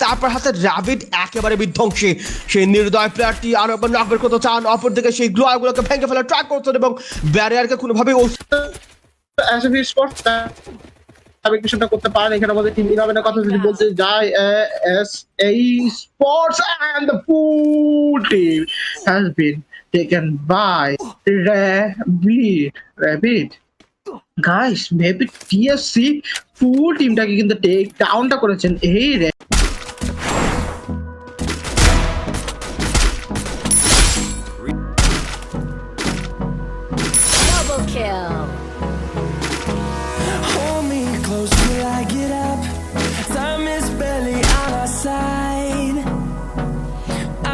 তারপর হাতে র্যাবিড একেবারে বিধ্বংসী। সেই নির্দয় প্লেয়ারটি আরো একবার নকবের করতে চান, অপরদিকে সেই গ্লোয়ারগুলোকে ভেঙে ফেলে ট্রাক করছেন এবং ব্যারিয়ারকে কোনোভাবেই কিছুটা করতে পারেন। এখানে আমাদের টিম 11 এর কথা যদি বলতে যাই, এই sports and the full team has been taken by rabid. Guys maybe TSC full টিমটাকে কিন্তু টেক ডাউনটা করেছেন এই Double kill. Hold me close till I get up. Time is barely on our side.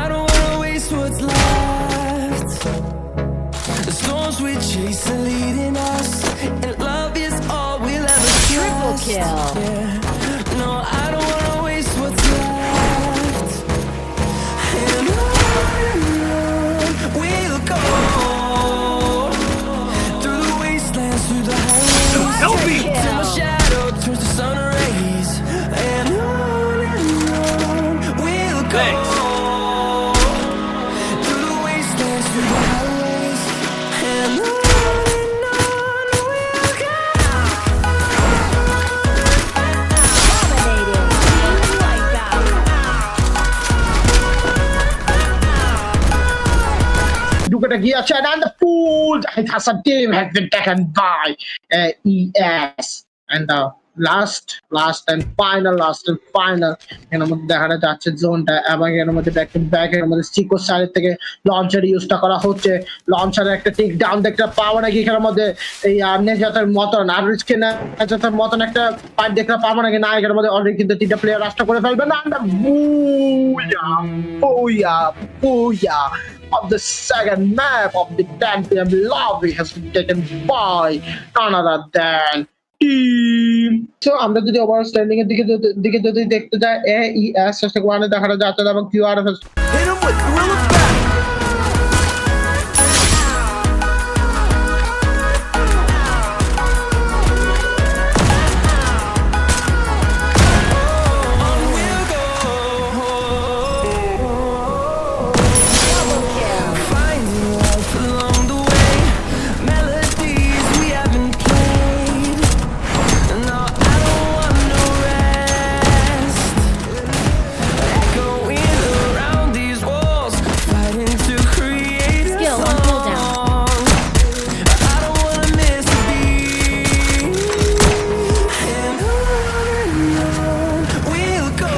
I don't wanna waste what's left. The storms we chase are leading us, and love is all we'll ever trust. Triple kill. Yeah. No, I don't wanna waste what's left. And on we'll go through the wastelands, through the highways. Help me! Till my shadow turns to sun rays, and on we'll go. Through the wastelands, through the highways, and on we'll go. Dominating. Like that. Duke giyecek and the full Hasan team has been taken by ES and the last and final এর মধ্যে দেখা যাচ্ছে জোনটা এবং এর মধ্যে back to back এর মধ্যে সিকো সাইড থেকে লঞ্চার ইউজটা করা হচ্ছে। লঞ্চারের একটা টেক ডাউন দেখতে পাবো নাকি এখানের মধ্যে এই নেজাতের মতন আর রিস্কে নেজাতের মতন একটা ফাইট দেখতে পাবো নাকি না। এখানের মধ্যে অলরেডি কিন্তু তিনটা প্লেয়ার রাস্তা করে ফেলবে না। বুয়া of the second map of the 10 PM lobby has been taken by none other than team. So আমরা যদি ওভার স্ট্যান্ডিং এর দিকে যদি দেখতে যাই, AES ওয়ানে দেখা যাচ্ছে এবং QRF Hit 'em with Gorilla Back. Double kill. Finding life along the way, melodies we haven't played. No, I don't want no rest. Echoing around these walls, fighting to create a Skill on cooldown. song. I don't wanna miss a beat. And on we'll go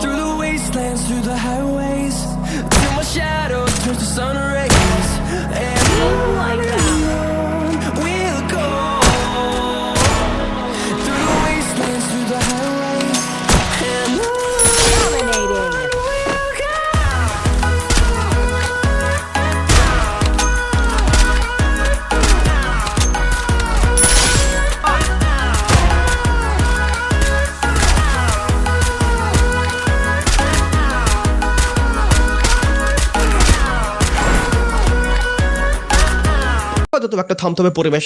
through the wastelands, through the highways, till my shadow turns to sun rays. And Like that. we'll go through the wastelands, through the highways, and Dominating. we'll go. হয়তো একটা থমথমে পরিবেশ,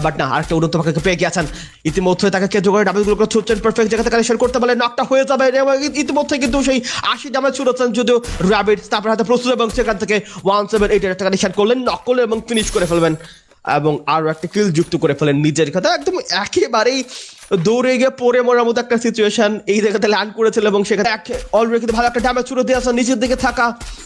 but না আরেকটা উন্নত পাখাকে পেয়ে গিয়েছেন। ইতিমধ্যে তাকে কেন্দ্র করে ডাবলগুলো ছুটছেন, পারফেক্ট জায়গাতে কালেকশন করতে পারলে নকটা হয়ে যাবে এবং ইতিমধ্যে কিন্তু সেই 80 ড্যামেজ ছুড়েছেন যদিও র্যাবিড তারপর হাতে প্রস্তুত এবং সেখান থেকে 178 এর একটা কালেকশন করলেন, নক করলেন এবং ফিনিশ করে ফেলবেন এবং আরো একটা কিল যুক্ত করে ফেলেন নিজের কথা। একদম একেবারেই দৌড়ে গিয়ে পড়ে মরার মতো একটা সিচুয়েশন এই জায়গাতে ল্যান্ড করেছিল এবং সেখানে অলরেডি কিন্তু ভালো একটা ড্যামেজ ছুড়ে দিয়ে আসেন। নিচের দিকে থাকা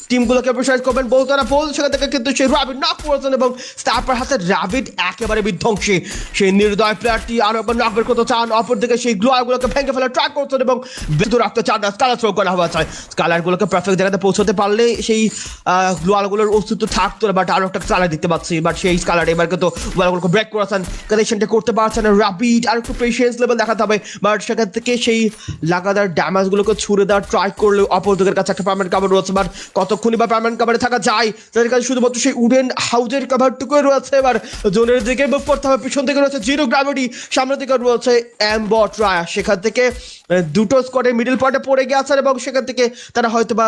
টিমগুলোকে প্রেসারাইজ করবেন বলতে না বল, সেখান থেকে কিন্তু সেই র্যাবিড নক করেছেন এবং তারপর হাতে র্যাবিড একেবারে বিধ্বংসী। সেই নির্দয় প্লেয়ারটি আরো একবার নকবের করতে চান, অপরদিকে সেই গ্লোয়ারগুলোকে ভেঙে ফেলে ট্রাক করছেন এবং বেঁধে রাখতে চান না। স্কালার থ্রো করা হওয়া চায়, স্কালারগুলোকে পারফেক্ট জায়গাতে পৌঁছতে পারলে সেই গ্লোয়ারগুলোর অস্তিত্ব থাকতো না, বাট আরো একটা স্কালার দেখতে পাচ্ছি, বাট সেই স্কালার এবার কিন্তু গ্লোয়ারগুলোকে ব্রেক করেছেন, কানেকশনটা করতে পারছেন না। র্যাবিড আর একটু পেশেন্স লেভেল দেখাতে হবে, বাট সেখান থেকে সেই লাগাতার ড্যামেজগুলোকে ছুড়ে দেওয়ার ট্রাই করলেও অপরদিকের কাছে একটা পার্মানেন্ট কাভার রয়েছে, বাট কতক্ষণই বা পার্মানেন্ট কাভারে থাকা যায়, তাদের কাছে শুধুমাত্র সেই উডেন হাউজের কাভারটুকুই রয়েছে। এবার জোনের দিকে মুভ করতে হবে, পিছন থেকে রয়েছে জিরো গ্র্যাভিটি, সামনের দিকে রয়েছে অ্যাম্বট রায়া, সেখান থেকে দুটো স্কোয়াডের মিডল পয়েন্টে পড়ে গেছে এবং সেখান থেকে তারা হয়তো বা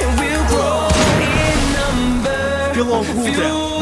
And we'll grow in number, Feel on cooldown. fuel